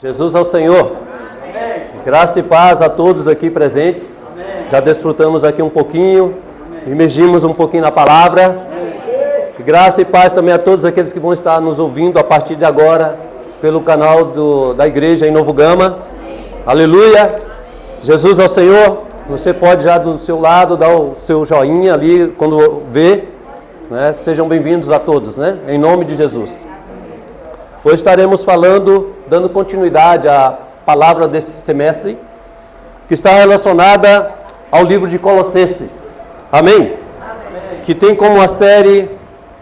Jesus ao Senhor. Amém. Graça e paz a todos aqui presentes. Amém. Já desfrutamos aqui um pouquinho, imergimos um pouquinho na palavra. Amém. Graça e paz também a todos aqueles que vão estar nos ouvindo a partir de agora pelo canal da igreja em Novo Gama. Amém. Aleluia. Jesus ao Senhor. Você pode já do seu lado dar o seu joinha ali quando vê, né? Sejam bem-vindos a todos, né? Em nome de Jesus. Hoje estaremos dando continuidade à palavra desse semestre, que está relacionada ao livro de Colossenses. Amém? Amém. Que tem como a série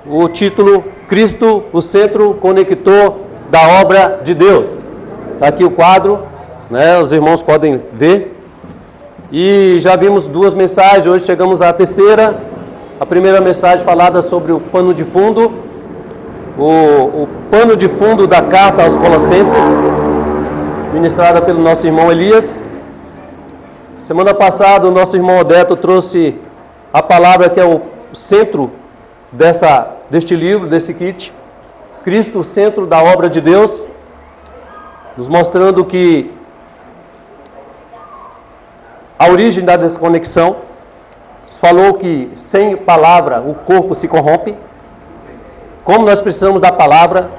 o título Cristo, o centro conector da obra de Deus. Está aqui o quadro, né? Os irmãos podem ver. E já vimos duas mensagens, hoje chegamos à terceira. A primeira mensagem falada sobre o pano de fundo, o pano de fundo da carta aos Colossenses, ministrada pelo nosso irmão Elias. Semana passada o nosso irmão Odeto trouxe a palavra que é o centro deste livro, desse kit, Cristo, o centro da obra de Deus, nos mostrando que a origem da desconexão. Falou que sem palavra o corpo se corrompe, como nós precisamos da palavra.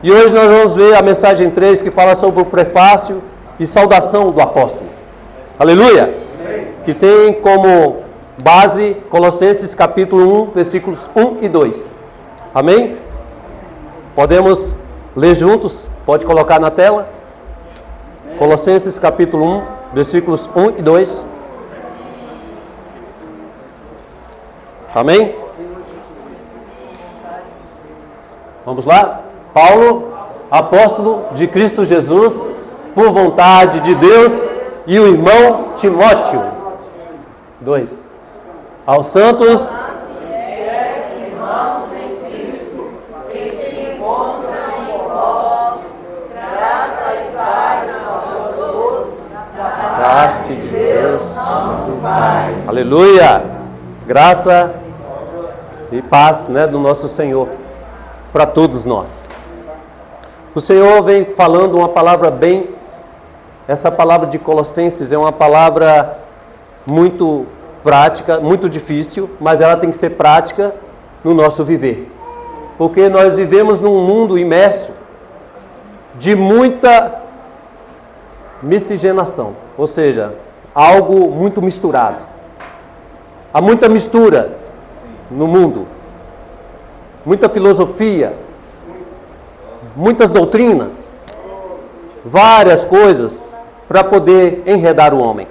E hoje nós vamos ver a mensagem 3, que fala sobre o prefácio e saudação do apóstolo. Aleluia! Amém. Que tem como base Colossenses capítulo 1, versículos 1 e 2. Amém? Podemos ler juntos? Pode colocar na tela. Colossenses capítulo 1, versículos 1 e 2. Amém? Vamos lá? Paulo, apóstolo de Cristo Jesus, por vontade de Deus, e o irmão Timóteo. 2. Aos santos irmãos em Cristo, que se encontram em vós, graça e paz a todos, da parte de Deus, nosso Pai. Aleluia! Graça e paz, né, do nosso Senhor para todos nós. O Senhor vem falando uma palavra essa palavra de Colossenses é uma palavra muito prática, muito difícil, mas ela tem que ser prática no nosso viver. Porque nós vivemos num mundo imerso de muita miscigenação, ou seja, algo muito misturado. Há muita mistura no mundo, muita filosofia, muitas doutrinas, várias coisas para poder enredar o homem.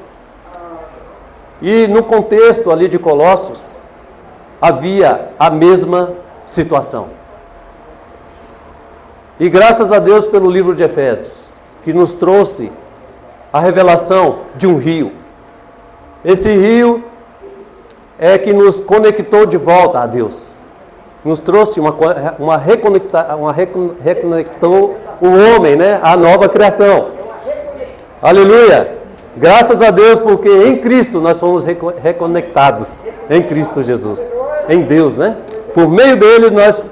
E no contexto ali de Colossos, havia a mesma situação. E graças a Deus pelo livro de Efésios, que nos trouxe a revelação de um rio. Esse rio é que nos conectou de volta a Deus. Nos trouxe reconectou o homem, né, à nova criação. Aleluia! Graças a Deus, porque em Cristo nós fomos reconectados. Em Cristo Jesus. Em Deus, né? Por meio dele nós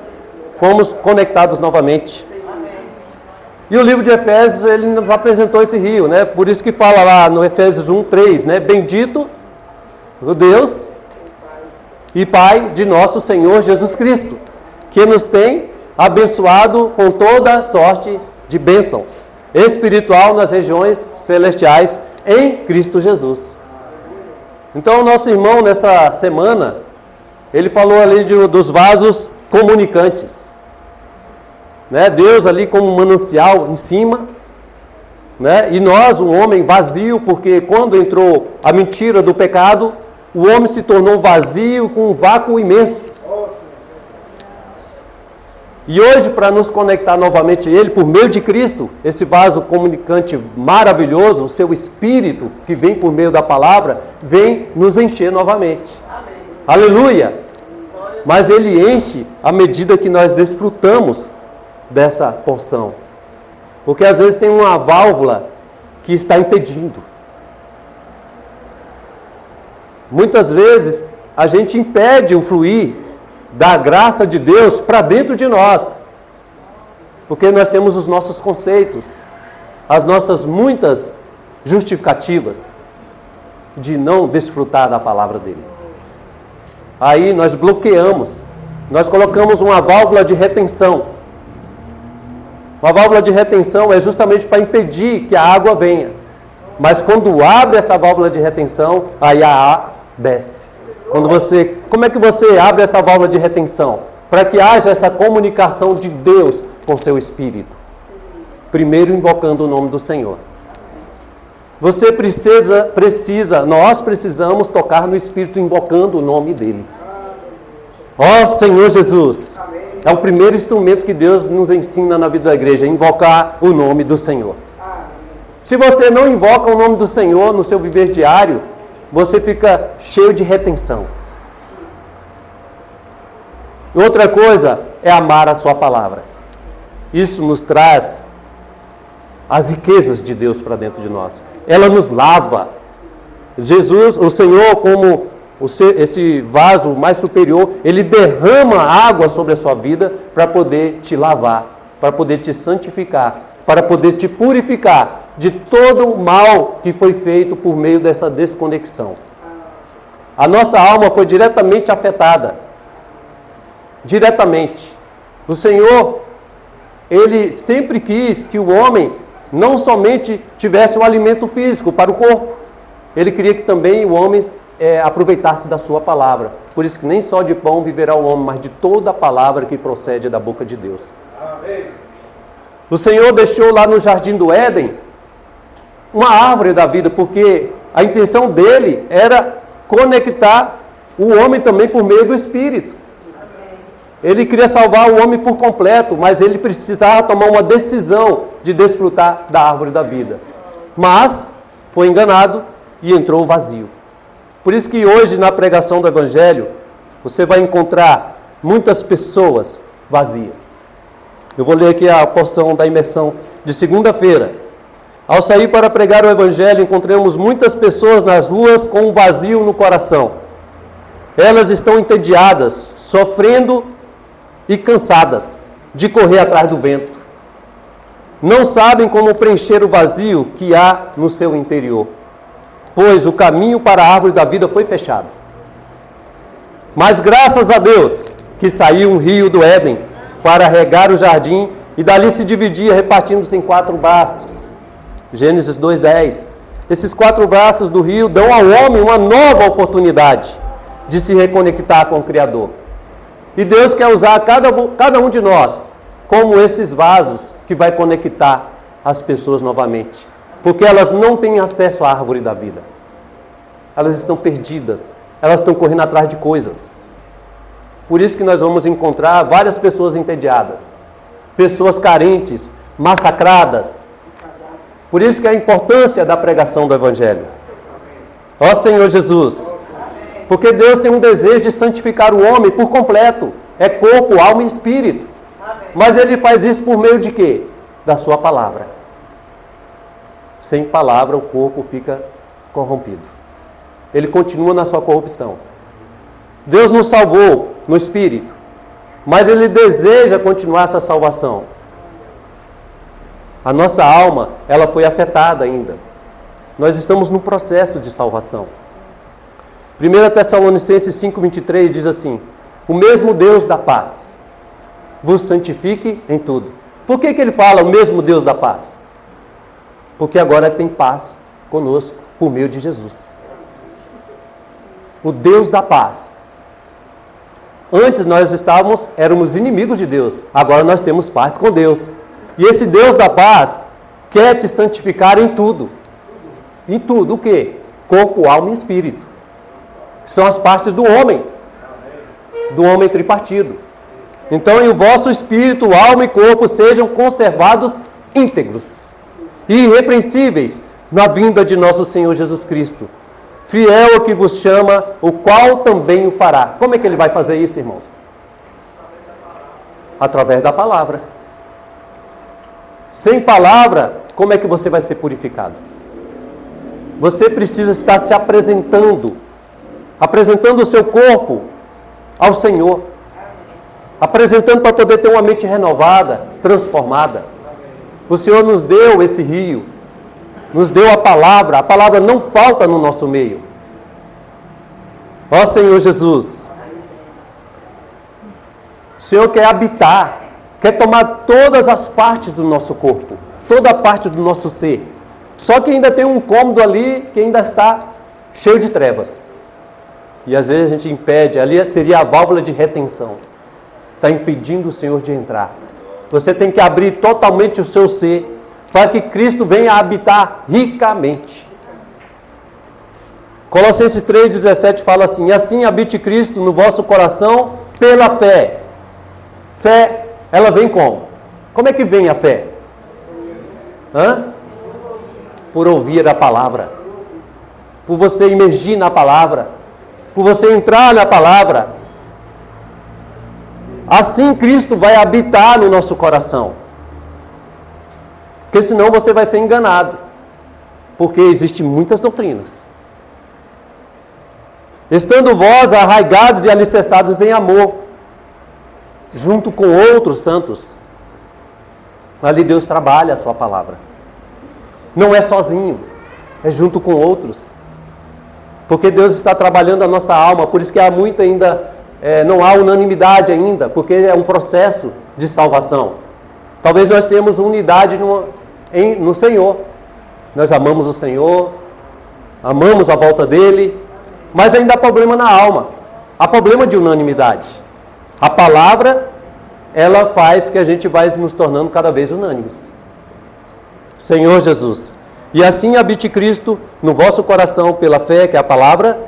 fomos conectados novamente. E o livro de Efésios, ele nos apresentou esse rio, né? Por isso que fala lá no Efésios 1:3, né? Bendito o Deus e Pai de nosso Senhor Jesus Cristo, que nos tem abençoado com toda sorte de bênçãos espiritual nas regiões celestiais em Cristo Jesus. Então o nosso irmão nessa semana, ele falou ali dos vasos comunicantes, né? Deus ali como um manancial em cima, né? E nós, um homem vazio, porque quando entrou a mentira do pecado, o homem se tornou vazio com um vácuo imenso. E hoje, para nos conectar novamente a Ele, por meio de Cristo, esse vaso comunicante maravilhoso, o seu Espírito, que vem por meio da palavra, vem nos encher novamente. Amém. Aleluia! Mas Ele enche à medida que nós desfrutamos dessa porção. Porque às vezes tem uma válvula que está impedindo. Muitas vezes a gente impede o fluir da graça de Deus para dentro de nós, porque nós temos os nossos conceitos, as nossas muitas justificativas de não desfrutar da palavra dele. Aí nós bloqueamos, nós colocamos uma válvula de retenção. Uma válvula de retenção é justamente para impedir que a água venha. Mas quando abre essa válvula de retenção, aí a água desce. Como é que você abre essa válvula de retenção? Para que haja essa comunicação de Deus com seu Espírito. Primeiro invocando o nome do Senhor. Você nós precisamos tocar no Espírito invocando o nome dele. Ó Senhor Jesus! É o primeiro instrumento que Deus nos ensina na vida da igreja, invocar o nome do Senhor. Se você não invoca o nome do Senhor no seu viver diário, você fica cheio de retenção. Outra coisa é amar a sua palavra. Isso nos traz as riquezas de Deus para dentro de nós. Ela nos lava. Jesus, o Senhor, como esse vaso mais superior, ele derrama água sobre a sua vida para poder te lavar, para poder te santificar, para poder te purificar de todo o mal que foi feito por meio dessa desconexão. A nossa alma foi diretamente afetada. Diretamente. O Senhor, ele sempre quis que o homem não somente tivesse um alimento físico para o corpo. Ele queria que também o homem aproveitasse da sua palavra. Por isso que nem só de pão viverá o homem, mas de toda a palavra que procede da boca de Deus. Amém. O Senhor deixou lá no Jardim do Éden uma árvore da vida, porque a intenção dele era conectar o homem também por meio do Espírito. Ele queria salvar o homem por completo, mas ele precisava tomar uma decisão de desfrutar da árvore da vida. Mas foi enganado e entrou vazio. Por isso que hoje na pregação do Evangelho, você vai encontrar muitas pessoas vazias. Eu vou ler aqui a porção da imersão de segunda-feira. Ao sair para pregar o Evangelho, encontramos muitas pessoas nas ruas com um vazio no coração. Elas estão entediadas, sofrendo e cansadas de correr atrás do vento. Não sabem como preencher o vazio que há no seu interior, pois o caminho para a árvore da vida foi fechado. Mas graças a Deus que saiu um rio do Éden para regar o jardim e dali se dividia, repartindo-se em 4 braços. Gênesis 2:10. Esses 4 braços do rio dão ao homem uma nova oportunidade de se reconectar com o Criador. E Deus quer usar cada um de nós como esses vasos que vai conectar as pessoas novamente. Porque elas não têm acesso à árvore da vida. Elas estão perdidas. Elas estão correndo atrás de coisas. Por isso que nós vamos encontrar várias pessoas entediadas. Pessoas carentes, massacradas. Por isso que a importância da pregação do Evangelho. Ó Senhor Jesus! Porque Deus tem um desejo de santificar o homem por completo. É corpo, alma e espírito. Mas Ele faz isso por meio de quê? Da sua palavra. Sem palavra o corpo fica corrompido. Ele continua na sua corrupção. Deus nos salvou no espírito. Mas Ele deseja continuar essa salvação. A nossa alma, ela foi afetada ainda. Nós estamos no processo de salvação. 1 Tessalonicenses 5:23 diz assim: o mesmo Deus da paz vos santifique em tudo. Por que ele fala o mesmo Deus da paz? Porque agora tem paz conosco por meio de Jesus. O Deus da paz. Antes nós éramos inimigos de Deus. Agora nós temos paz com Deus. E esse Deus da paz quer te santificar em tudo. Em tudo o quê? Corpo, alma e espírito. São as partes do homem tripartido. Então, o vosso espírito, alma e corpo sejam conservados íntegros e irrepreensíveis na vinda de nosso Senhor Jesus Cristo. Fiel ao que vos chama, o qual também o fará. Como é que ele vai fazer isso, irmãos? Através da palavra. Sem palavra, como é que você vai ser purificado? Você precisa estar se apresentando o seu corpo ao Senhor, apresentando para poder ter uma mente renovada, transformada. O Senhor nos deu esse rio, nos deu a palavra não falta no nosso meio. Ó Senhor Jesus, o Senhor quer habitar, quer tomar todas as partes do nosso corpo, toda a parte do nosso ser. Só que ainda tem um cômodo ali que ainda está cheio de trevas. E às vezes a gente impede, ali seria a válvula de retenção. Está impedindo o Senhor de entrar. Você tem que abrir totalmente o seu ser, para que Cristo venha habitar ricamente. Colossenses 3,17 fala assim: e assim habite Cristo no vosso coração pela fé. Fé, ela vem como? Como é que vem a fé? Por ouvir a palavra. Por você imergir na palavra. Por você entrar na palavra. Assim Cristo vai habitar no nosso coração. Porque senão você vai ser enganado. Porque existem muitas doutrinas. Estando vós arraigados e alicerçados em amor, junto com outros santos, ali Deus trabalha a sua palavra. Não é sozinho, é junto com outros. Porque Deus está trabalhando a nossa alma, por isso que há muito ainda, não há unanimidade ainda, porque é um processo de salvação. Talvez nós tenhamos unidade no Senhor. Nós amamos o Senhor, amamos a volta dEle, mas ainda há problema na alma. Há problema de unanimidade. A palavra, ela faz que a gente vai nos tornando cada vez unânimes. Senhor Jesus, e assim habite Cristo no vosso coração pela fé, que é a palavra,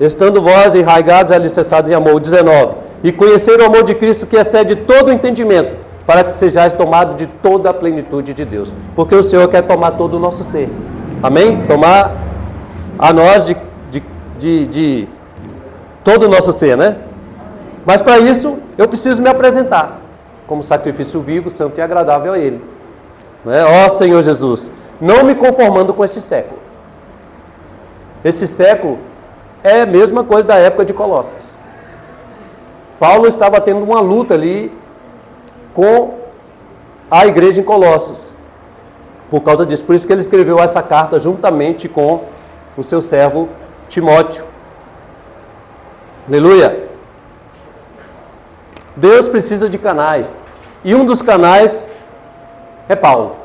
estando vós enraigados e alicerçados em amor. 19. E conhecer o amor de Cristo que excede todo o entendimento, para que sejais tomados de toda a plenitude de Deus. Porque o Senhor quer tomar todo o nosso ser. Amém? Tomar a nós de todo o nosso ser, né? Mas para isso, eu preciso me apresentar como sacrifício vivo, santo e agradável a Ele. Ó Senhor Jesus, não me conformando com este século. Esse século é a mesma coisa da época de Colossos. Paulo estava tendo uma luta ali com a igreja em Colossos. Por causa disso, por isso que ele escreveu essa carta juntamente com o seu servo Timóteo. Aleluia! Deus precisa de canais. E um dos canais é Paulo.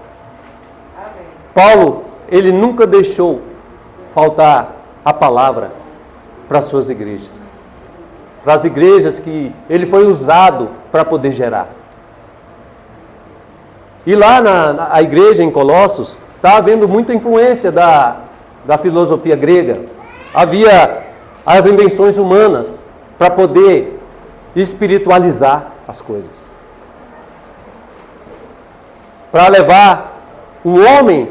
Paulo, ele nunca deixou faltar a palavra para as suas igrejas. Para as igrejas que ele foi usado para poder gerar. E lá na igreja em Colossos, está havendo muita influência da filosofia grega. Havia as invenções humanas para poder espiritualizar as coisas. Para levar o homem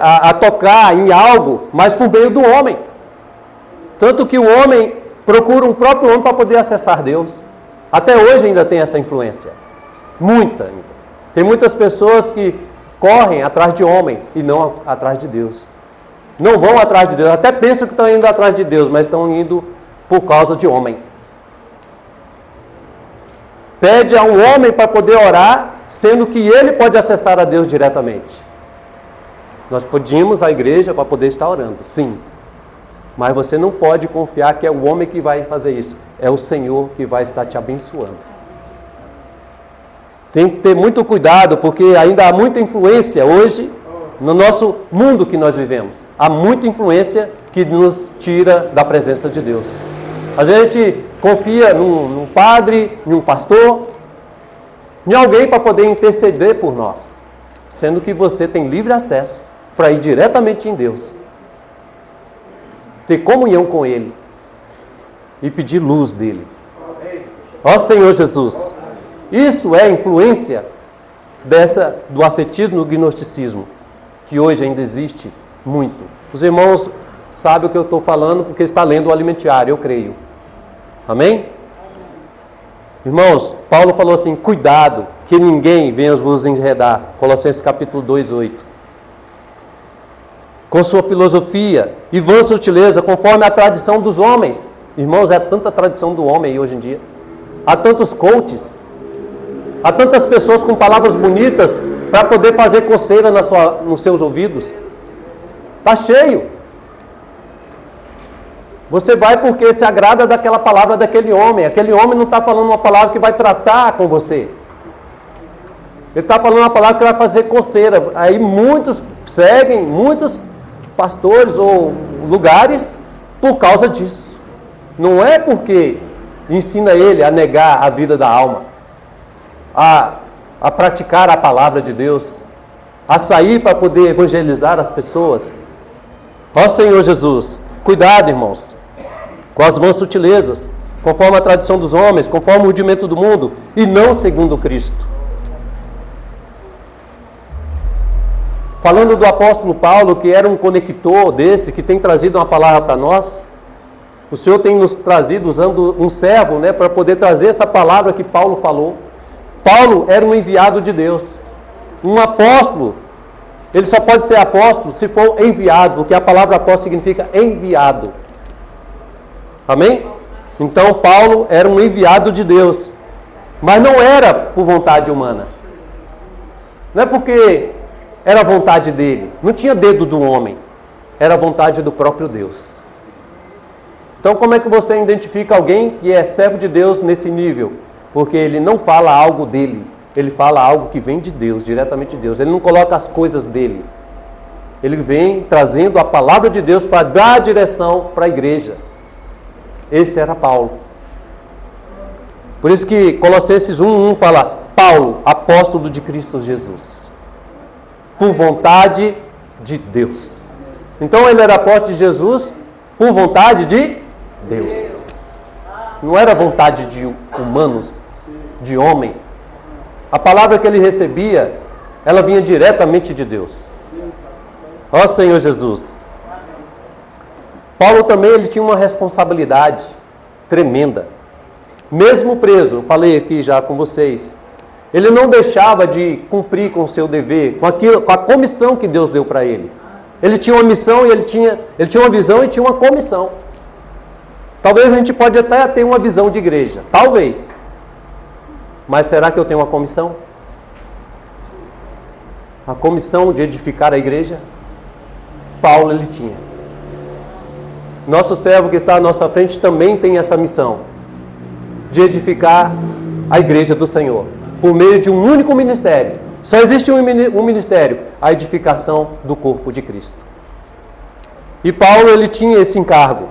a tocar em algo, mas por meio do homem. Tanto que o homem procura um próprio homem para poder acessar Deus. Até hoje ainda tem essa influência. Muita ainda. Tem muitas pessoas que correm atrás de homem e não atrás de Deus. Não vão atrás de Deus. Até pensam que estão indo atrás de Deus, mas estão indo por causa de homem. Pede a um homem para poder orar, sendo que ele pode acessar a Deus diretamente. Nós pedimos à igreja para poder estar orando, sim. Mas você não pode confiar que é o homem que vai fazer isso. É o Senhor que vai estar te abençoando. Tem que ter muito cuidado, porque ainda há muita influência hoje no nosso mundo que nós vivemos. Há muita influência que nos tira da presença de Deus. A gente confia num padre, em um pastor, em alguém para poder interceder por nós, sendo que você tem livre acesso para ir diretamente em Deus, ter comunhão com Ele e pedir luz dEle. Ó Senhor Jesus, isso é influência do ascetismo, do gnosticismo, que hoje ainda existe muito. Os irmãos sabem o que eu estou falando porque está lendo o Alimentiário, eu creio. Amém? Irmãos, Paulo falou assim, cuidado, que ninguém venha vos enredar. Colossenses capítulo 2, 8. Com sua filosofia e vã sutileza, conforme a tradição dos homens. Irmãos, é tanta tradição do homem aí hoje em dia. Há tantos coaches. Há tantas pessoas com palavras bonitas para poder fazer coceira nos seus ouvidos. Está cheio. Você vai porque se agrada daquela palavra daquele homem. Aquele homem não está falando uma palavra que vai tratar com você. Ele está falando uma palavra que vai fazer coceira. Aí muitos seguem, muitos pastores ou lugares por causa disso. Não é porque ensina ele a negar a vida da alma, a praticar a palavra de Deus, a sair para poder evangelizar as pessoas. Ó Senhor Jesus, cuidado, irmãos, com as vãs sutilezas, conforme a tradição dos homens, conforme o rudimento do mundo, e não segundo Cristo. Falando do apóstolo Paulo, que era um conector desse, que tem trazido uma palavra para nós, o Senhor tem nos trazido usando um servo, para poder trazer essa palavra que Paulo falou. Paulo era um enviado de Deus. Um apóstolo, ele só pode ser apóstolo se for enviado, porque a palavra apóstolo significa enviado. Amém? Então Paulo era um enviado de Deus, mas não era por vontade humana. Não é porque era a vontade dele, não tinha dedo do homem, era a vontade do próprio Deus. Então como é que você identifica alguém que é servo de Deus nesse nível? Porque ele não fala algo dele, ele fala algo que vem de Deus, diretamente de Deus. Ele não coloca as coisas dele. Ele vem trazendo a palavra de Deus para dar direção para a igreja. Esse era Paulo. Por isso que Colossenses 1:1 fala: Paulo, apóstolo de Cristo Jesus, por vontade de Deus. Então ele era apóstolo de Jesus por vontade de Deus. Não era vontade de humanos, de homem. A palavra que ele recebia, ela vinha diretamente de Deus. Ó Senhor Jesus. Paulo também ele tinha uma responsabilidade tremenda. Mesmo preso, falei aqui já com vocês, ele não deixava de cumprir com o seu dever, com a comissão que Deus deu para ele. Ele tinha uma missão e ele tinha uma visão e tinha uma comissão. Talvez a gente pode até ter uma visão de igreja, talvez. Mas será que eu tenho uma comissão? A comissão de edificar a igreja? Paulo ele tinha. Nosso servo que está à nossa frente também tem essa missão de edificar a igreja do Senhor, por meio de um único ministério. Só existe um ministério, a edificação do corpo de Cristo. E Paulo ele tinha esse encargo.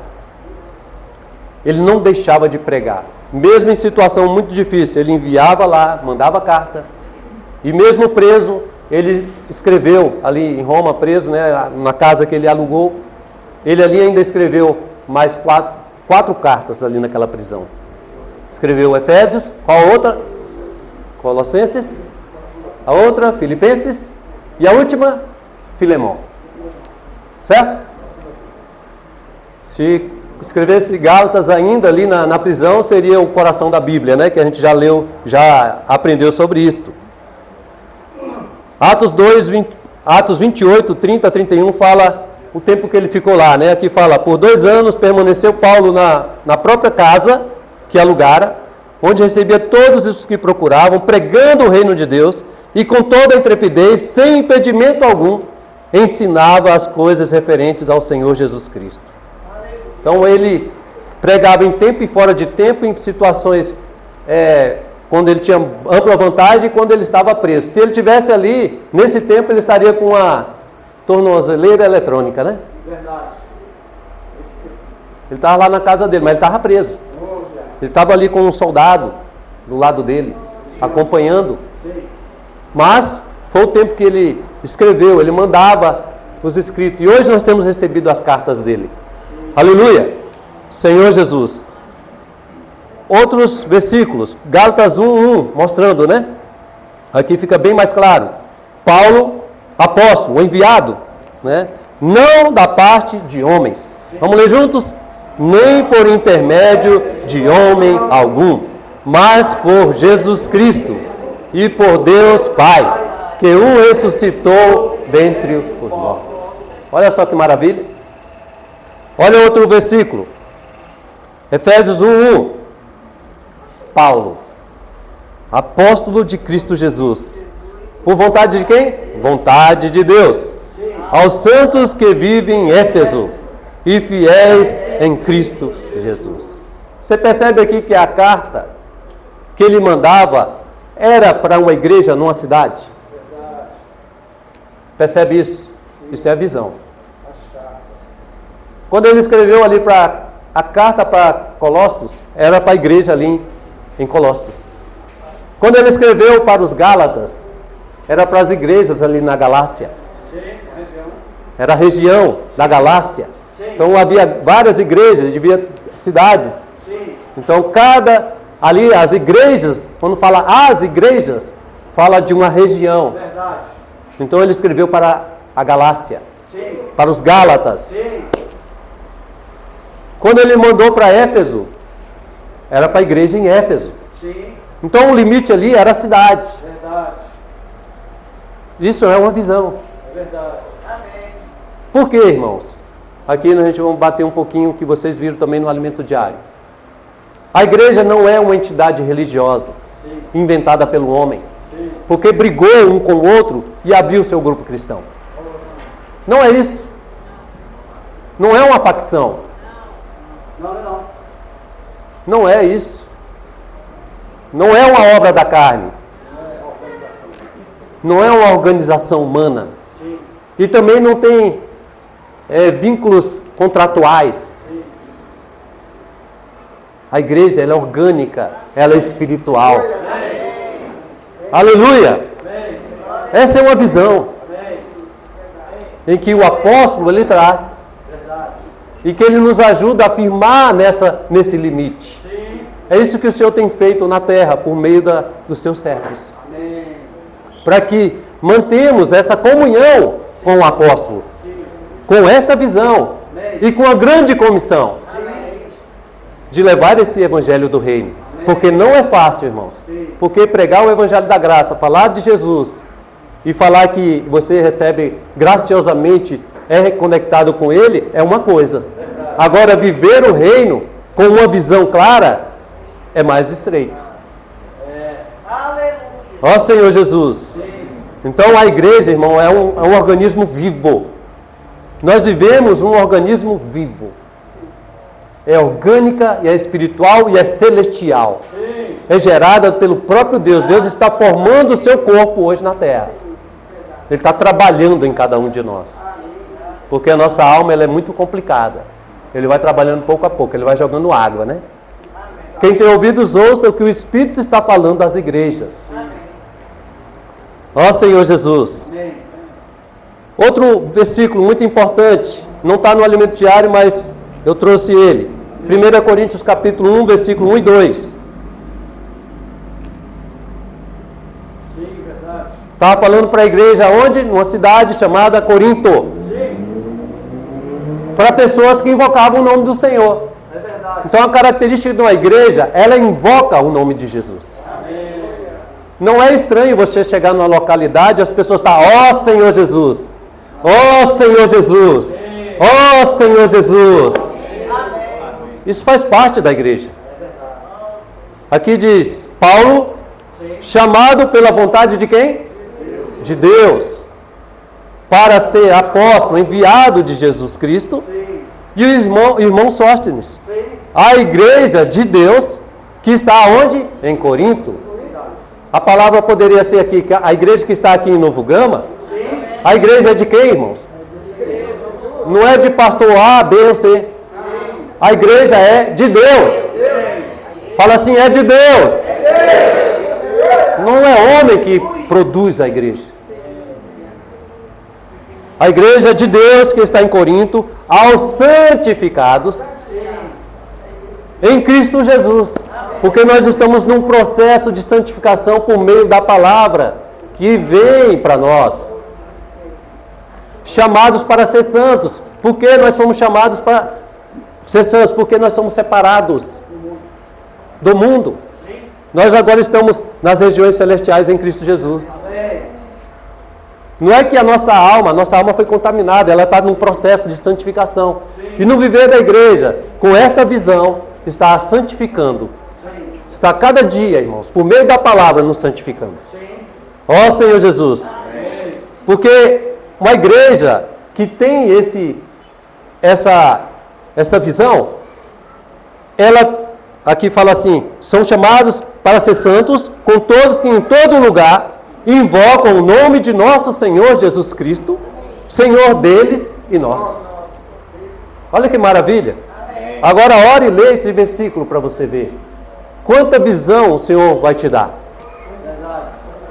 Ele não deixava de pregar. Mesmo em situação muito difícil, ele enviava lá, mandava carta. E mesmo preso, ele escreveu ali em Roma, preso, na casa que ele alugou. Ele ali ainda escreveu mais quatro cartas ali naquela prisão. Escreveu Efésios, qual a outra? Colossenses, a outra, Filipenses, e a última, Filemão. Certo? Se escrevesse Gálatas ainda ali na prisão, seria o coração da Bíblia, que a gente já leu, já aprendeu sobre isto. Atos 28, 30, 31 fala o tempo que ele ficou lá, Aqui fala: por 2 anos permaneceu Paulo na própria casa que alugara, onde recebia todos os que procuravam, pregando o reino de Deus, e com toda a intrepidez, sem impedimento algum, ensinava as coisas referentes ao Senhor Jesus Cristo. Então ele pregava em tempo e fora de tempo, em situações quando ele tinha ampla vantagem e quando ele estava preso. Se ele estivesse ali, nesse tempo ele estaria com a tornozeleira eletrônica, Verdade. Ele estava lá na casa dele, mas ele estava preso. Ele estava ali com um soldado do lado dele, acompanhando. Mas foi o tempo que ele escreveu, ele mandava os escritos. E hoje nós temos recebido as cartas dele. Aleluia! Senhor Jesus. Outros versículos. Gálatas 1:1, mostrando, Aqui fica bem mais claro. Paulo, apóstolo, enviado, não da parte de homens. Vamos ler juntos? Nem por intermédio de homem algum, mas por Jesus Cristo e por Deus Pai, que o ressuscitou dentre os mortos. Olha só que maravilha. Olha outro versículo. Efésios 1:1. Paulo, apóstolo de Cristo Jesus, Por vontade de quem? Vontade de Deus. Aos santos que vivem em Éfeso e fiéis em Cristo Jesus. Você percebe aqui que a carta que ele mandava era para uma igreja numa cidade? Percebe isso? Isso é a visão. Quando ele escreveu ali a carta para Colossos, era para a igreja ali em Colossos. Quando ele escreveu para os Gálatas, era para as igrejas ali na Galácia. Era a região da Galácia. Então havia várias igrejas, havia cidades. Então ali as igrejas, quando fala as igrejas, fala de uma região. Então ele escreveu para a Galácia, para os Gálatas. Quando ele mandou para Éfeso, era para a igreja em Éfeso. Então o limite ali era a cidade. Isso é uma visão. Por quê, irmãos? Aqui a gente vai bater um pouquinho o que vocês viram também no alimento diário. A igreja não é uma entidade religiosa inventada pelo homem, porque brigou um com o outro e abriu o seu grupo cristão. Não é isso. Não é uma facção. Não é isso. Não é uma obra da carne. Não é uma organização humana. E também não tem vínculos contratuais. A igreja, ela é orgânica, ela é espiritual. Aleluia! Essa é uma visão em que o apóstolo ele traz e que ele nos ajuda a afirmar nesse limite. É isso que o Senhor tem feito na terra por meio dos seus servos. Para que mantemos essa comunhão com o apóstolo, com esta visão e com a grande comissão de levar esse evangelho do reino. Porque não é fácil, irmãos. Porque pregar o evangelho da graça, falar de Jesus e falar que você recebe graciosamente, é reconectado com ele, é uma coisa. Agora, viver o reino com uma visão clara é mais estreito. Ó Senhor Jesus. Então a igreja, irmão, é um organismo vivo. Nós vivemos um organismo vivo. É orgânica, e é espiritual e é celestial. É gerada pelo próprio Deus. Deus está formando o seu corpo hoje na terra. Ele está trabalhando em cada um de nós. Porque a nossa alma ela é muito complicada. Ele vai trabalhando pouco a pouco, ele vai jogando água, né? Quem tem ouvidos, ouça o que o Espírito está falando às igrejas. Ó Senhor Jesus. Outro versículo muito importante, não está no alimento diário, mas eu trouxe ele. 1 Coríntios capítulo 1, versículo 1 e 2. Estava falando para a igreja onde? Numa cidade chamada Corinto. Para pessoas que invocavam o nome do Senhor. Então a característica de uma igreja, ela invoca o nome de Jesus. Não é estranho você chegar numa localidade e as pessoas estão, ó Senhor Jesus, ó Senhor Jesus, ó Senhor Jesus. Isso faz parte da igreja. Aqui diz, Paulo, chamado pela vontade de quem? De Deus. Para ser apóstolo, enviado de Jesus Cristo. E o irmão Sóstenes. A igreja de Deus, que está onde? Em Corinto. A palavra poderia ser aqui, a igreja que está aqui em Novo Gama. A igreja é de quem, irmãos? Não é de pastor A, B ou C. A igreja é de Deus. Fala assim, é de Deus. Não é homem que produz a igreja. A igreja de Deus que está em Corinto, aos santificados em Cristo Jesus. Porque nós estamos num processo de santificação por meio da palavra que vem para nós. Chamados para ser santos. Por que nós somos chamados para ser santos? Porque nós somos separados do mundo. Nós agora estamos nas regiões celestiais em Cristo Jesus. Não é que a nossa alma foi contaminada, ela está num processo de santificação. E no viver da igreja, com esta visão, está santificando. Está cada dia, irmãos, por meio da palavra, nos santificando. Ó Senhor Jesus. Porque uma igreja que tem essa visão, ela aqui fala assim: são chamados para ser santos com todos que em todo lugar invocam o nome de nosso Senhor Jesus Cristo, Senhor deles e nós. Olha que maravilha. Agora ore e lê esse versículo para você ver quanta visão o Senhor vai te dar.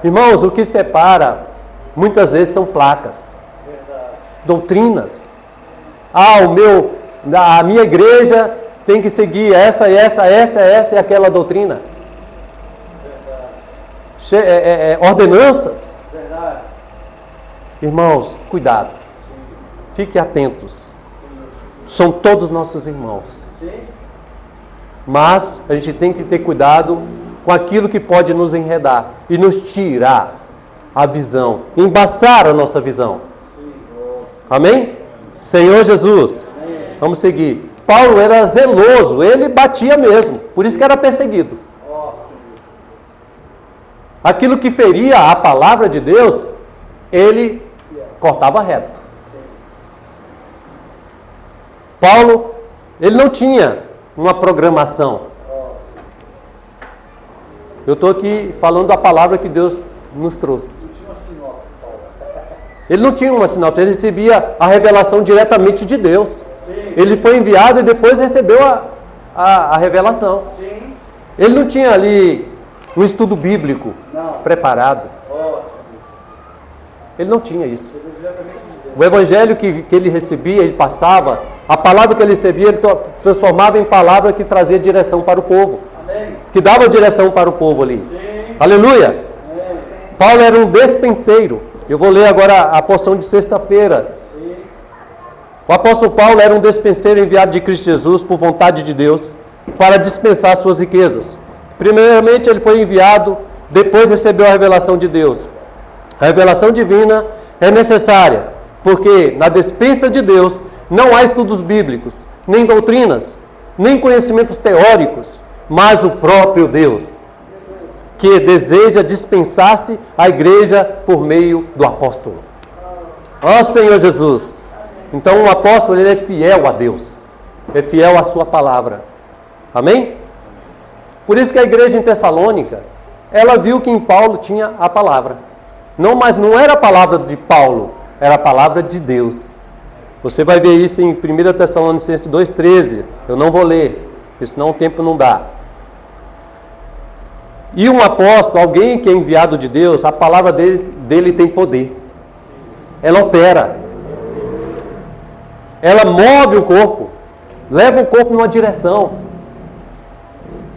Irmãos, o que separa muitas vezes são placas, doutrinas. A minha igreja tem que seguir essa e aquela doutrina. Ordenanças. Irmãos, cuidado. Fiquem atentos. São todos nossos irmãos. Mas a gente tem que ter cuidado com aquilo que pode nos enredar e nos tirar a visão, embaçar a nossa visão. Amém? Senhor Jesus. Vamos seguir. Paulo era zeloso, ele batia mesmo, por isso que era perseguido. Aquilo que feria a palavra de Deus, ele cortava reto. Paulo, ele não tinha uma programação. Eu estou aqui falando da palavra que Deus nos trouxe. Ele não tinha uma sinopse, ele recebia a revelação diretamente de Deus. Ele foi enviado e depois recebeu a revelação. Ele não tinha ali um estudo bíblico preparado. Ele não tinha isso. O evangelho que ele recebia, ele passava, a palavra que ele recebia, ele transformava em palavra que trazia direção para o povo. Que dava direção para o povo ali. Aleluia! Paulo era um despenseiro. Eu vou ler agora a porção de sexta-feira. O apóstolo Paulo era um despenseiro enviado de Cristo Jesus por vontade de Deus para dispensar suas riquezas. Primeiramente ele foi enviado, depois recebeu a revelação de Deus. A revelação divina é necessária, porque na despensa de Deus não há estudos bíblicos, nem doutrinas, nem conhecimentos teóricos, mas o próprio Deus, que deseja dispensar-se à igreja por meio do apóstolo. Ó Senhor Jesus! Então o apóstolo, ele é fiel a Deus, é fiel à sua palavra. Amém? Por isso que a igreja em Tessalônica, ela viu que em Paulo tinha a palavra. Mas não era a palavra de Paulo, era a palavra de Deus. Você vai ver isso em 1 Tessalonicenses 2,13. Eu não vou ler, porque senão o tempo não dá. E um apóstolo, alguém que é enviado de Deus, a palavra dele tem poder. Ela opera. Ela move o corpo, leva o corpo numa direção.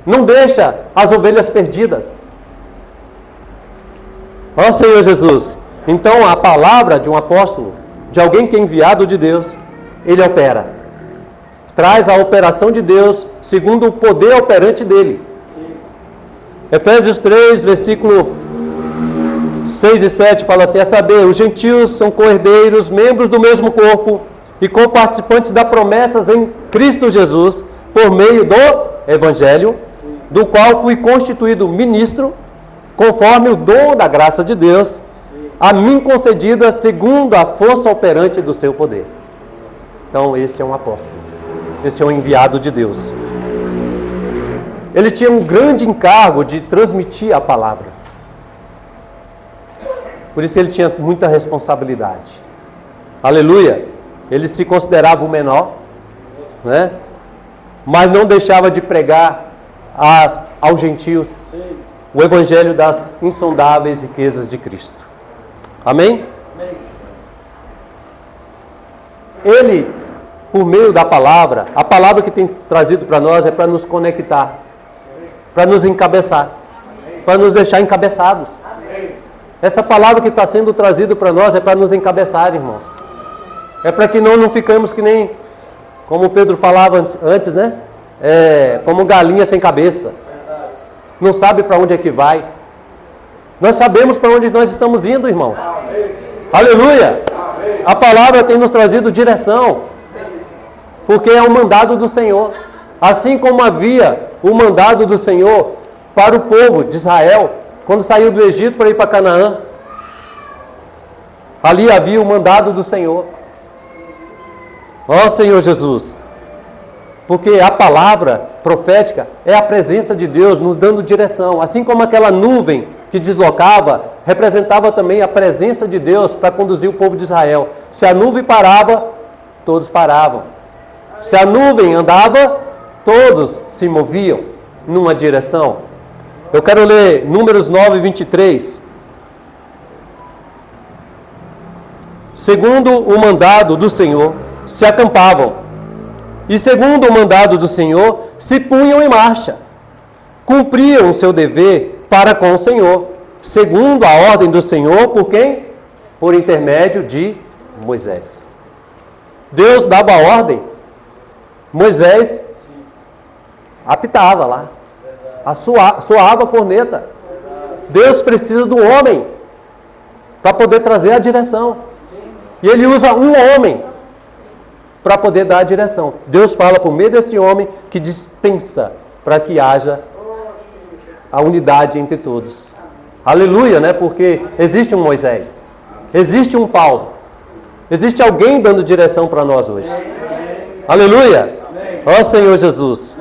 Não deixa as ovelhas perdidas. Ó Senhor Jesus. Então a palavra de um apóstolo, de alguém que é enviado de Deus, ele opera. Traz a operação de Deus segundo o poder operante dele. Efésios 3, versículo 6 e 7 fala assim: a saber, os gentios são co-herdeiros, membros do mesmo corpo e co-participantes das promessas em Cristo Jesus, por meio do Evangelho, do qual fui constituído ministro, conforme o dom da graça de Deus, a mim concedida segundo a força operante do seu poder. Então, esse é um apóstolo. Esse é um enviado de Deus. Ele tinha um grande encargo de transmitir a palavra. Por isso ele tinha muita responsabilidade. Aleluia! Ele se considerava o menor, né? Mas não deixava de pregar aos gentios o evangelho das insondáveis riquezas de Cristo. Amém? Ele, por meio da palavra, a palavra que tem trazido para nós é para nos conectar, para nos encabeçar, para nos deixar encabeçados. Essa palavra que está sendo trazida para nós é para nos encabeçar, irmãos. É para que não ficamos que nem, como Pedro falava antes, né? Como galinha sem cabeça. Não sabe para onde é que vai. Nós sabemos para onde nós estamos indo, irmãos. Aleluia! A palavra tem nos trazido direção, porque é um mandado do Senhor. Assim como havia o mandado do Senhor para o povo de Israel, quando saiu do Egito para ir para Canaã, ali havia o mandado do Senhor. Ó Senhor Jesus, porque a palavra profética é a presença de Deus nos dando direção, assim como aquela nuvem que deslocava, representava também a presença de Deus para conduzir o povo de Israel. Se a nuvem parava, todos paravam. Se a nuvem andava, todos se moviam numa direção. Eu quero ler Números 9, 23. Segundo o mandado do Senhor, se acampavam. E segundo o mandado do Senhor, se punham em marcha. Cumpriam o seu dever para com o Senhor, segundo a ordem do Senhor, por quem? Por intermédio de Moisés. Deus dava a ordem, Moisés apitava lá, soava a corneta. Deus precisa do homem para poder trazer a direção. E ele usa um homem para poder dar a direção. Deus fala por meio desse homem que dispensa para que haja a unidade entre todos. Aleluia, né? Porque existe um Moisés, existe um Paulo, existe alguém dando direção para nós hoje. Aleluia! Ó Senhor Jesus.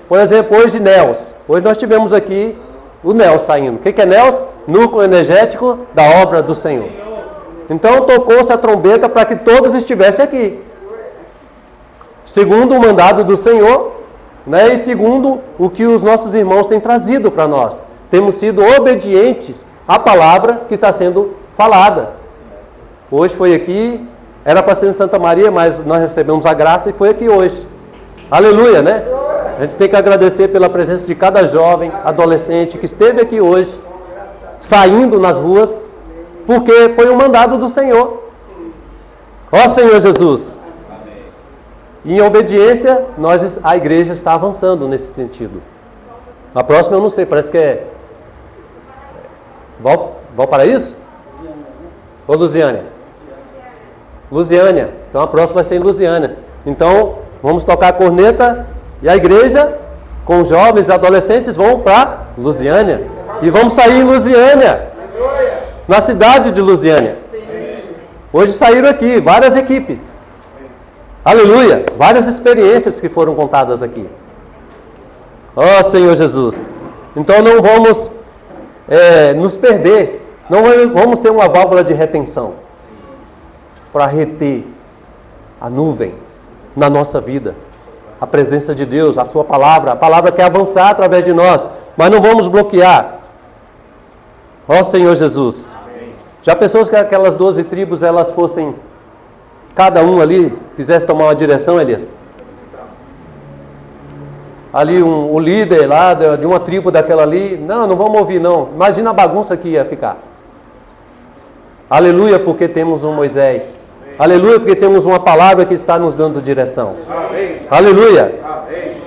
Por exemplo, hoje NELS. Hoje nós tivemos aqui o NELS saindo. O que é NELS? Núcleo Energético da Obra do Senhor. Então tocou-se a trombeta para que todos estivessem aqui. Segundo o mandado do Senhor, né? E segundo o que os nossos irmãos têm trazido para nós. Temos sido obedientes à palavra que está sendo falada. Hoje foi aqui, era para ser em Santa Maria, mas nós recebemos a graça e foi aqui hoje. Aleluia, né? A gente tem que agradecer pela presença de cada jovem, adolescente que esteve aqui hoje, saindo nas ruas, porque foi um mandado do Senhor. Ó Senhor Jesus. E em obediência, a igreja está avançando nesse sentido. A próxima eu não sei, parece que é Valparaíso? Ou Lusiânia? Lusiânia. Então a próxima vai ser em Lusiânia. Então vamos tocar a corneta e a igreja, com jovens e adolescentes, vão para Lusiânia. E vamos sair em Lusiânia, na cidade de Lusiânia. Hoje saíram aqui várias equipes. Aleluia! Várias experiências que foram contadas aqui. Ó Senhor Jesus. Então não vamos nos perder. Não vamos ser uma válvula de retenção para reter a nuvem na nossa vida. A presença de Deus, a sua palavra. A palavra quer avançar através de nós. Mas não vamos bloquear. Ó Senhor Jesus. Já pensou que aquelas 12 tribos, elas fossem, cada um ali, quisesse tomar uma direção, Elias? Ali o líder lá de uma tribo daquela ali, não vamos ouvir não. Imagina a bagunça que ia ficar. Aleluia, porque temos um Moisés. Aleluia, porque temos uma palavra que está nos dando direção. Amém. Aleluia. Amém.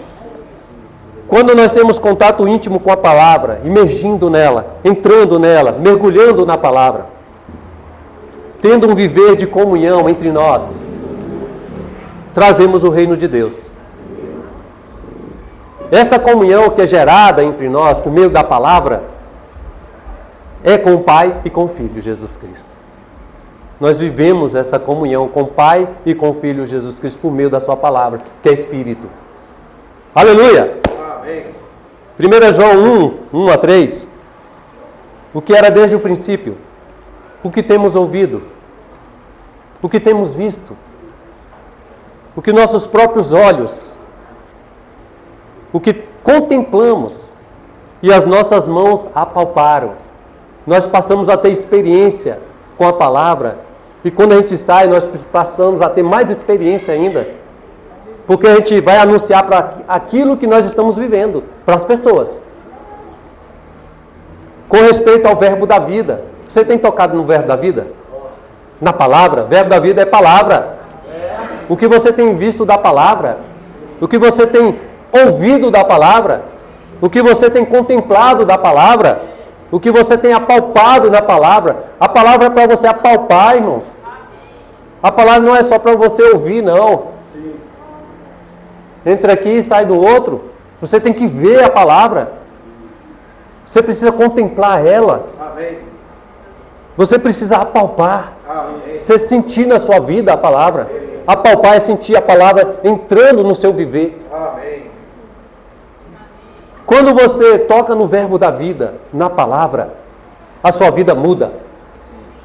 Quando nós temos contato íntimo com a palavra, imergindo nela, entrando nela, mergulhando na palavra, tendo um viver de comunhão entre nós, trazemos o reino de Deus. Esta comunhão que é gerada entre nós por meio da palavra é com o Pai e com o Filho Jesus Cristo. Nós vivemos essa comunhão com o Pai e com o Filho Jesus Cristo por meio da sua palavra, que é Espírito. Aleluia! Amém. 1 João 1 a 3. O que era desde o princípio, o que temos ouvido, o que temos visto, o que nossos próprios olhos, o que contemplamos e as nossas mãos apalparam. Nós passamos a ter experiência com a palavra e quando a gente sai, nós passamos a ter mais experiência ainda, porque a gente vai anunciar para aquilo que nós estamos vivendo, para as pessoas. Com respeito ao verbo da vida, você tem tocado no verbo da vida? Na palavra? Verbo da vida é palavra. O que você tem visto da palavra, o que você tem ouvido da palavra, o que você tem contemplado da palavra, o que você tem apalpado na palavra. A palavra é para você apalpar, irmãos. A palavra não é só para você ouvir, não. Entra aqui e sai do outro. Você tem que ver a palavra. Você precisa contemplar ela. Amém. Você precisa apalpar. Amém. Você sentir na sua vida a palavra. Apalpar é sentir a palavra entrando no seu viver. Amém. Quando você toca no verbo da vida, na palavra, a sua vida muda.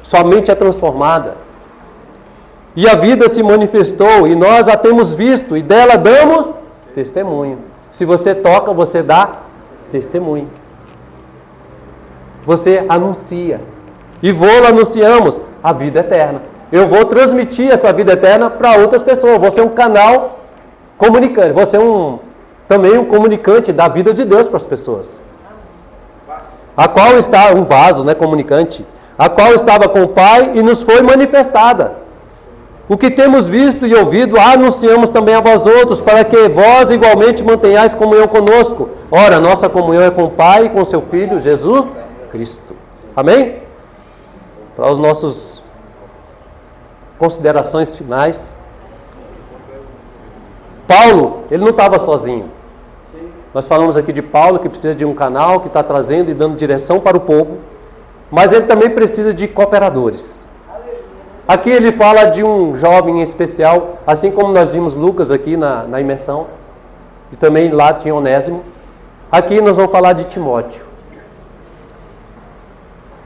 Sua mente é transformada. E a vida se manifestou e nós a temos visto e dela damos testemunho. Se você toca, você dá testemunho. Você anuncia. E anunciamos a vida eterna. Eu vou transmitir essa vida eterna para outras pessoas. Você é um canal comunicante. Você é também um comunicante da vida de Deus para as pessoas. A qual está um vaso, né, comunicante. A qual estava com o Pai e nos foi manifestada. O que temos visto e ouvido, anunciamos também a vós outros, para que vós igualmente mantenhais comunhão conosco. Ora, nossa comunhão é com o Pai e com seu Filho, Jesus Cristo. Amém? Para os nossos considerações finais. Paulo, ele não estava sozinho. Nós falamos aqui de Paulo, que precisa de um canal, que está trazendo e dando direção para o povo. Mas ele também precisa de cooperadores. Aqui ele fala de um jovem em especial, assim como nós vimos Lucas aqui na imersão, e também lá tinha Onésimo. Aqui nós vamos falar de Timóteo.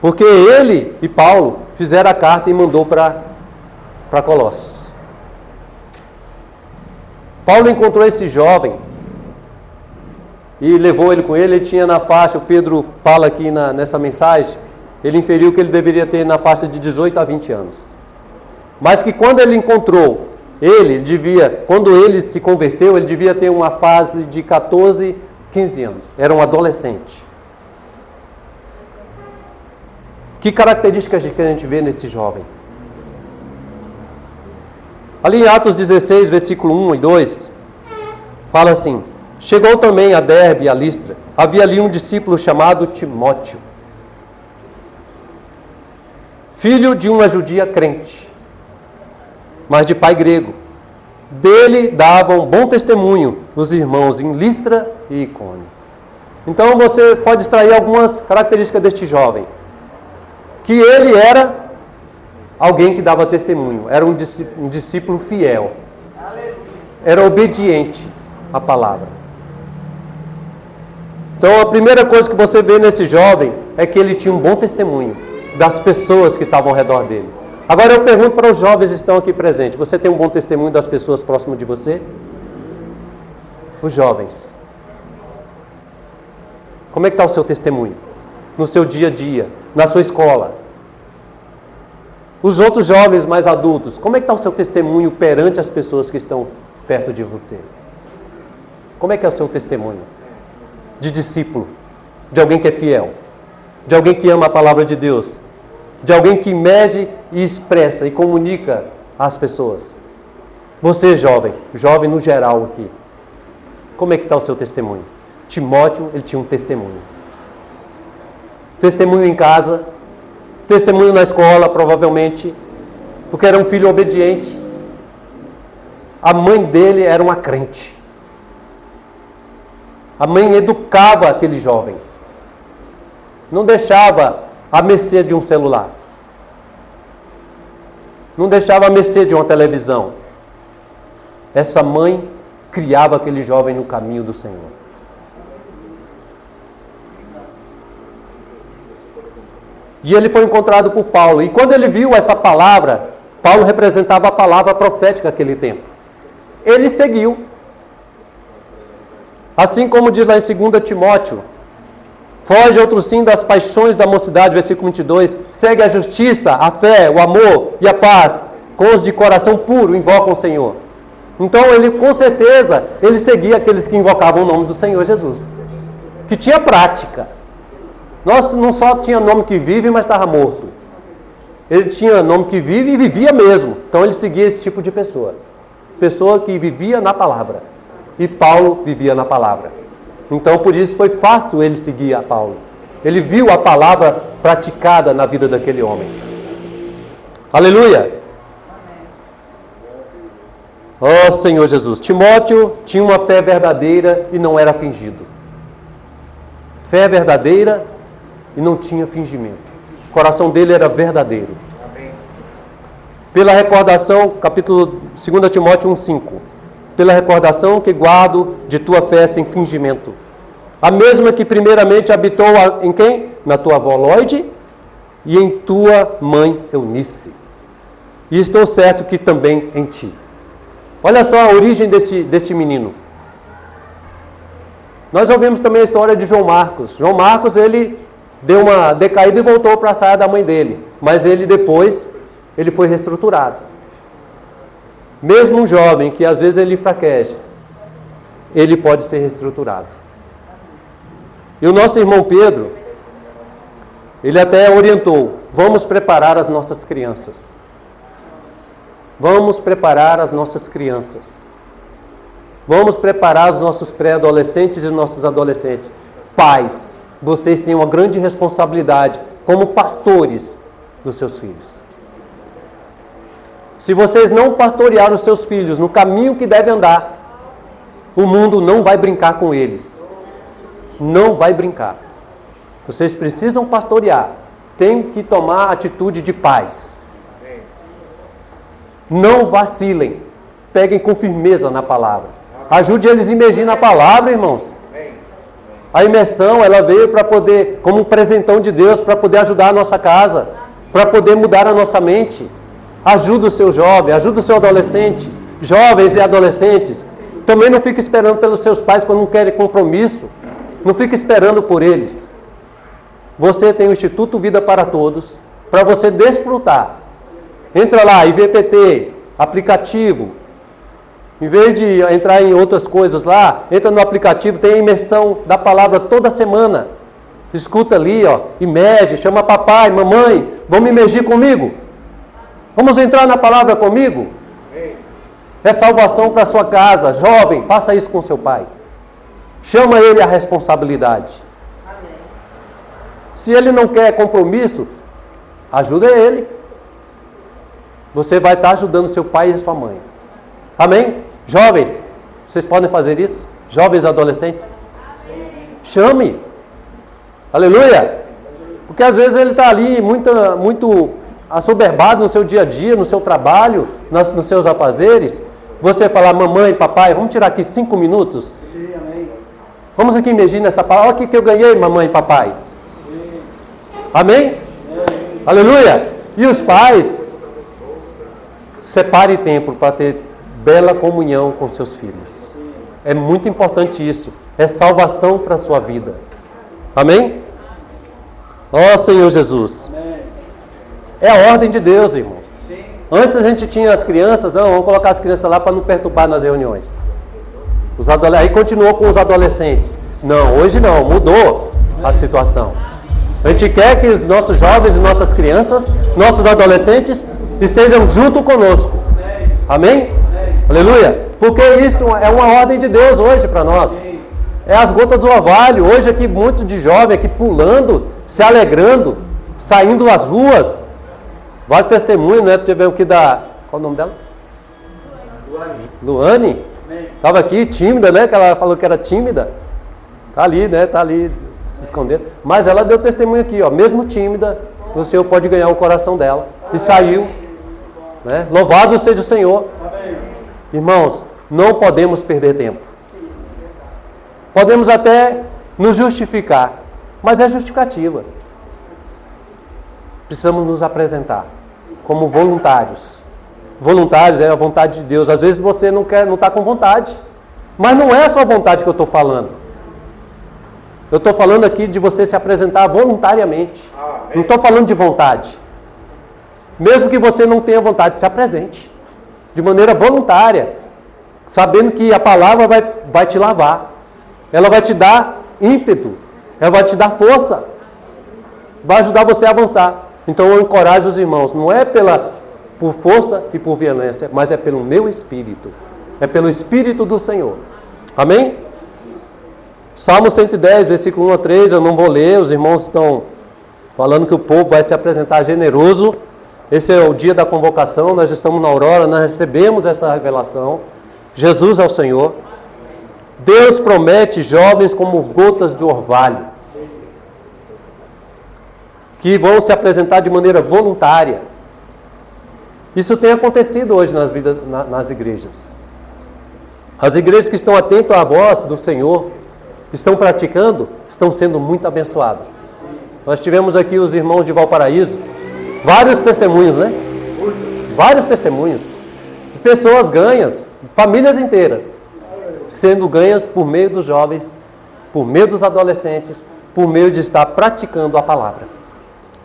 Porque ele e Paulo fizeram a carta e mandou para Colossos. Paulo encontrou esse jovem e levou ele com ele. Ele tinha na faixa, o Pedro fala aqui nessa mensagem, ele inferiu que ele deveria ter na faixa de 18 a 20 anos. Mas que quando ele encontrou, quando ele se converteu, ele devia ter uma fase de 14, 15 anos. Era um adolescente. Que características que a gente vê nesse jovem? Ali em Atos 16, versículo 1 e 2, fala assim: chegou também a Derbe e a Listra. Havia ali um discípulo chamado Timóteo, filho de uma judia crente, mas de pai grego. Dele davam bom testemunho os irmãos em Listra e Icônio. Então você pode extrair algumas características deste jovem. Que ele era alguém que dava testemunho, era um discípulo fiel, era obediente à palavra. Então a primeira coisa que você vê nesse jovem é que ele tinha um bom testemunho das pessoas que estavam ao redor dele. Agora eu pergunto para os jovens que estão aqui presentes: você tem um bom testemunho das pessoas próximas de você? Os jovens, como é que está o seu testemunho? No seu dia a dia, na sua escola. Os outros jovens mais adultos, como é que está o seu testemunho perante as pessoas que estão perto de você? Como é que é o seu testemunho? De discípulo, de alguém que é fiel, de alguém que ama a palavra de Deus, de alguém que mede e expressa e comunica às pessoas. Você jovem no geral aqui, como é que está o seu testemunho? Timóteo, ele tinha um testemunho. Testemunho em casa, testemunho na escola, provavelmente, porque era um filho obediente. A mãe dele era uma crente. A mãe educava aquele jovem. Não deixava à mercê de um celular. Não deixava à mercê de uma televisão. Essa mãe criava aquele jovem no caminho do Senhor. E ele foi encontrado por Paulo. E quando ele viu essa palavra, Paulo representava a palavra profética naquele tempo. Ele seguiu. Assim como diz lá em 2 Timóteo: foge outro sim das paixões da mocidade, versículo 22. Segue a justiça, a fé, o amor e a paz, com os de coração puro invocam o Senhor. Então ele, com certeza, ele seguia aqueles que invocavam o nome do Senhor Jesus, que tinha prática. Nós não só tinha nome que vive, mas estava morto. Ele tinha nome que vive e vivia mesmo. Então ele seguia esse tipo de pessoa. Pessoa que vivia na palavra. E Paulo vivia na palavra. Então por isso foi fácil ele seguir a Paulo. Ele viu a palavra praticada na vida daquele homem. Aleluia! Ó Senhor Jesus. Timóteo tinha uma fé verdadeira e não era fingido. Fé verdadeira e não tinha fingimento. O coração dele era verdadeiro. Amém. Pela recordação, capítulo 2 Timóteo 1,5. Pela recordação que guardo de tua fé sem fingimento. A mesma que primeiramente habitou em quem? Na tua avó Lóide e em tua mãe Eunice. E estou certo que também em ti. Olha só a origem deste menino. Nós ouvimos também a história de João Marcos. João Marcos, ele deu uma decaída e voltou para a saia da mãe dele. Mas ele depois, ele foi reestruturado. Mesmo um jovem que às vezes ele fraqueja, ele pode ser reestruturado. E o nosso irmão Pedro, ele até orientou, vamos preparar as nossas crianças. Vamos preparar as nossas crianças. Vamos preparar os nossos pré-adolescentes e nossos adolescentes. Pais, vocês têm uma grande responsabilidade como pastores dos seus filhos. Se vocês não pastorearem os seus filhos no caminho que devem andar, o mundo não vai brincar com eles. Não vai brincar. Vocês precisam pastorear. Tem que tomar atitude de paz. Não vacilem. Peguem com firmeza na palavra. Ajude eles a imergir na palavra, irmãos. A imersão, ela veio para poder, como um presentão de Deus, para poder ajudar a nossa casa, para poder mudar a nossa mente. Ajuda o seu jovem, ajuda o seu adolescente. Jovens e adolescentes, também não fique esperando pelos seus pais quando não querem compromisso. Não fique esperando por eles. Você tem o Instituto Vida para Todos, para você desfrutar. Entra lá, IVPT, aplicativo. Em vez de entrar em outras coisas lá, entra no aplicativo, tem a imersão da palavra toda semana. Escuta ali, ó, imerge, chama papai, mamãe, vamos imergir comigo? Vamos entrar na palavra comigo? É salvação para sua casa. Jovem, faça isso com seu pai. Chama ele à responsabilidade. Amém. Se ele não quer compromisso, ajuda ele. Você vai estar ajudando seu pai e sua mãe. Amém? Jovens, vocês podem fazer isso? Jovens adolescentes? Chame. Aleluia. Porque às vezes ele está ali muito assoberbado no seu dia a dia, no seu trabalho, nos seus afazeres. Você falar, mamãe, papai, vamos tirar aqui 5 minutos? Sim, amém. Vamos aqui imergir nessa palavra. Olha o que eu ganhei, mamãe e papai. Sim. Amém? Aleluia. E os pais, separe tempo para ter bela comunhão com seus filhos. É muito importante isso. É salvação para a sua vida. Amém? Ó Senhor Jesus. É a ordem de Deus, irmãos. Antes a gente tinha as crianças, vamos colocar as crianças lá para não perturbar nas reuniões. Aí continuou com os adolescentes. Não, hoje não, mudou a situação. A gente quer que os nossos jovens e nossas crianças, nossos adolescentes, estejam junto conosco. Amém? Aleluia. Porque isso é uma ordem de Deus hoje para nós. É as gotas do orvalho. Hoje aqui, muito de jovem aqui pulando, se alegrando, saindo às ruas. Vários testemunhos, né? Tivemos que dar... Qual o nome dela? Luane. Estava aqui, tímida, né? Que ela falou que era tímida. Está ali, né? Está ali, se escondendo. Mas ela deu testemunho aqui, ó. Mesmo tímida, o Senhor pode ganhar o coração dela. E saiu. Né? Louvado seja o Senhor. Irmãos, não podemos perder tempo. Podemos até nos justificar. Mas é justificativa. Precisamos nos apresentar como voluntários. Voluntários é a vontade de Deus. Às vezes você não está com vontade. Mas não é a sua vontade que eu estou falando. Eu estou falando aqui de você se apresentar voluntariamente. Não estou falando de vontade. Mesmo que você não tenha vontade, se apresente. De maneira voluntária. Sabendo que a palavra vai te lavar. Ela vai te dar ímpeto. Ela vai te dar força. Vai ajudar você a avançar. Então eu encorajo os irmãos. Não é por força e por violência, mas é pelo meu Espírito. É pelo Espírito do Senhor. Amém? Salmo 110, versículo 1 a 3, eu não vou ler. Os irmãos estão falando que o povo vai se apresentar generoso. Esse é o dia da convocação. Nós estamos na aurora, nós recebemos essa revelação. Jesus é o Senhor. Deus promete jovens como gotas de orvalho. que vão se apresentar de maneira voluntária. Isso tem acontecido hoje nas igrejas. As igrejas que estão atentas à voz do Senhor, estão praticando, estão sendo muito abençoadas. Nós tivemos aqui os irmãos de Valparaíso, vários testemunhos, né? Vários testemunhos. Pessoas ganhas, famílias inteiras, sendo ganhas por meio dos jovens, por meio dos adolescentes, por meio de estar praticando a palavra.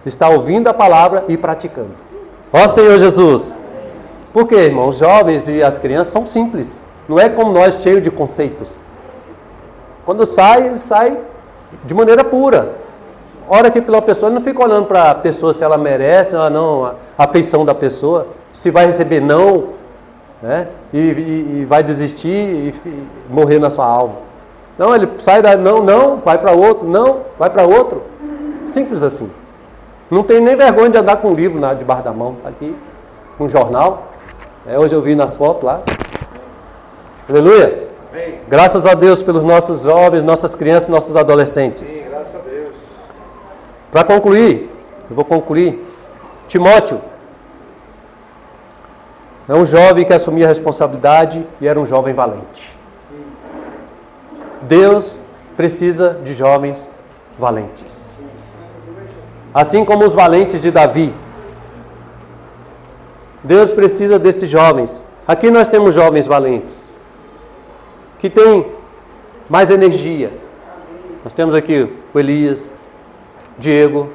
Estar ouvindo a palavra e praticando. Ó Senhor Jesus! Por quê, irmãos? Os jovens e as crianças são simples. Não é como nós, cheios de conceitos. Quando sai de maneira pura. Ora que pela pessoa, ele não fica olhando para a pessoa se ela merece ou não, a afeição da pessoa, se vai receber não, né? E vai desistir e morrer na sua alma. Não, ele sai da não, vai para outro, não, vai para outro. Simples assim. Não tem nem vergonha de andar com um livro debaixo da mão, aqui, com um jornal. Hoje eu vi nas fotos lá. Aleluia! Amém. Graças a Deus pelos nossos jovens, nossas crianças, nossos adolescentes. Sim, graças a Deus. Para concluir, eu vou concluir. Timóteo é um jovem que assumia a responsabilidade e era um jovem valente. Deus precisa de jovens valentes. Assim como os valentes de Davi. Deus precisa desses jovens. Aqui nós temos jovens valentes, que têm mais energia. Nós temos aqui o Elias, Diego,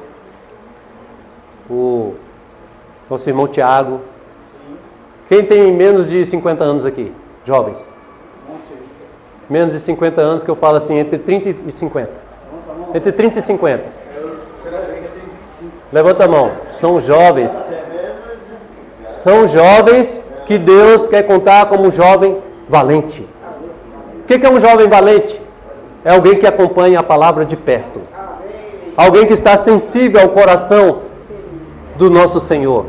o nosso irmão Tiago. Quem tem menos de 50 anos aqui? Jovens. Menos de 50 anos, que eu falo assim, entre 30 e 50. Entre 30 e 50. Levanta a mão. São jovens. São jovens que Deus quer contar como um jovem valente. O que é um jovem valente? É alguém que acompanha a palavra de perto. Alguém que está sensível ao coração do nosso Senhor,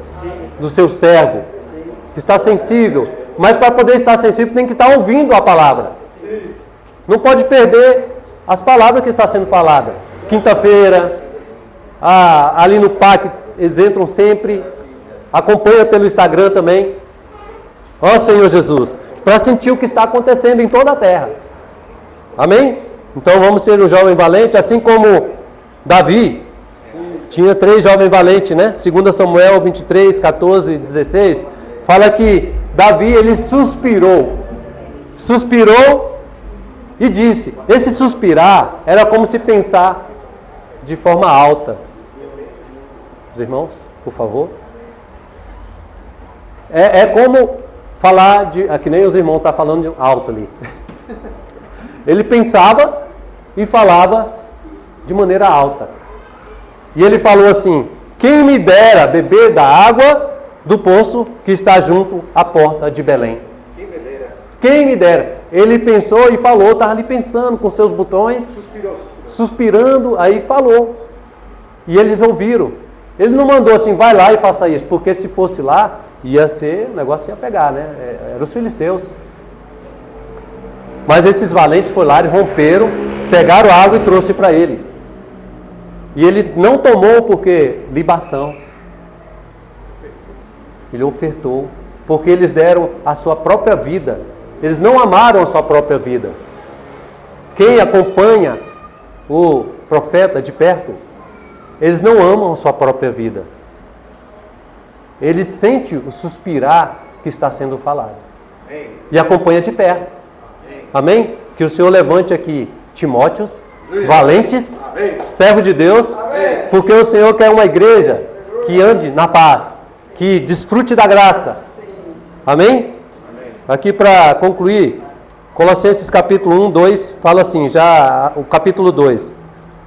do seu servo. Que está sensível. Mas para poder estar sensível tem que estar ouvindo a palavra. Não pode perder as palavras que está sendo falada. Quinta-feira, ali no PAC, eles entram sempre. Acompanha pelo Instagram também. Ó Senhor Jesus, para sentir o que está acontecendo em toda a terra. Amém? Então vamos ser um jovem valente, assim como Davi tinha 3 jovens valentes, né? 2 Samuel 23, 14 e 16, fala que Davi, ele suspirou e disse. Esse suspirar era como se pensar de forma alta. Os irmãos, por favor. É como falar que nem os irmãos estão falando alto ali. Ele pensava e falava de maneira alta. E ele falou assim: quem me dera beber da água do poço que está junto à porta de Belém. Quem me dera. Ele pensou e falou, estava ali pensando com seus botões, suspirando, aí falou. E eles ouviram. Ele não mandou assim, vai lá e faça isso, porque se fosse lá, o negócio ia pegar, né? Eram os filisteus. Mas esses valentes foram lá e romperam, pegaram água e trouxe para ele. E ele não tomou porque libação. Ele ofertou, porque eles deram a sua própria vida. Eles não amaram a sua própria vida. Quem acompanha o profeta de perto, eles não amam a sua própria vida. Eles sentem o suspirar que está sendo falado. E acompanha de perto. Amém? Que o Senhor levante aqui Timóteos, valentes, servo de Deus, porque o Senhor quer uma igreja que ande na paz, que desfrute da graça. Amém? Aqui para concluir, Colossenses capítulo 1, 2, fala assim, já o capítulo 2.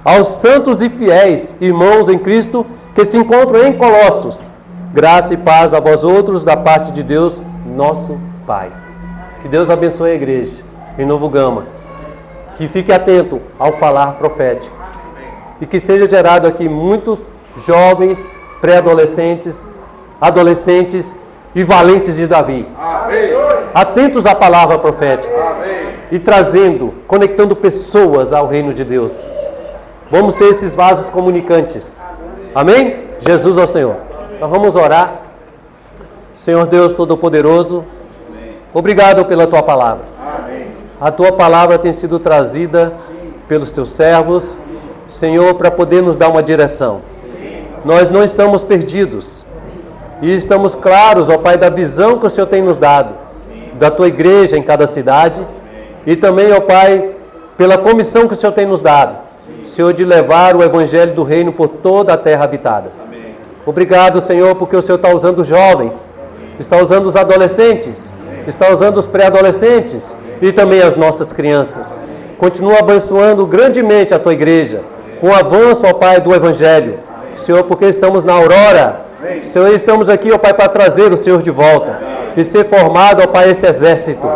Aos santos e fiéis irmãos em Cristo que se encontram em Colossos, graça e paz a vós outros da parte de Deus, nosso Pai. Que Deus abençoe a igreja em Novo Gama. Que fique atento ao falar profético. E que seja gerado aqui muitos jovens, pré-adolescentes, adolescentes e valentes de Davi. Amém. Atentos à palavra profética. Amém. E trazendo, conectando pessoas ao reino de Deus. Vamos ser esses vasos comunicantes. Amém? Jesus é o Senhor. Então vamos orar. Senhor Deus Todo-Poderoso, obrigado pela Tua palavra. A Tua palavra tem sido trazida pelos Teus servos, Senhor, para poder nos dar uma direção. Nós não estamos perdidos e estamos claros, ó Pai, da visão que o Senhor tem nos dado, da Tua igreja em cada cidade e também, ó Pai, pela comissão que o Senhor tem nos dado, Senhor, de levar o Evangelho do Reino por toda a terra habitada. Obrigado, Senhor, porque o Senhor está usando os jovens, está usando os adolescentes, está usando os pré-adolescentes e também as nossas crianças. Continua abençoando grandemente a Tua igreja, com o avanço, ó Pai, do Evangelho. Senhor, porque estamos na aurora. Senhor, estamos aqui, ó Pai, para trazer o Senhor de volta e ser formado, ó Pai, esse exército,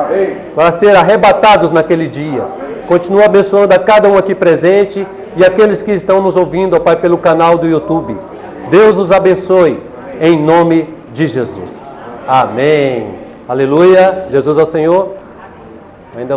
para ser arrebatados naquele dia. Continua abençoando a cada um aqui presente e aqueles que estão nos ouvindo, ó Pai, pelo canal do YouTube. Deus os abençoe, em nome de Jesus. Amém. Aleluia. Jesus é o Senhor. Ainda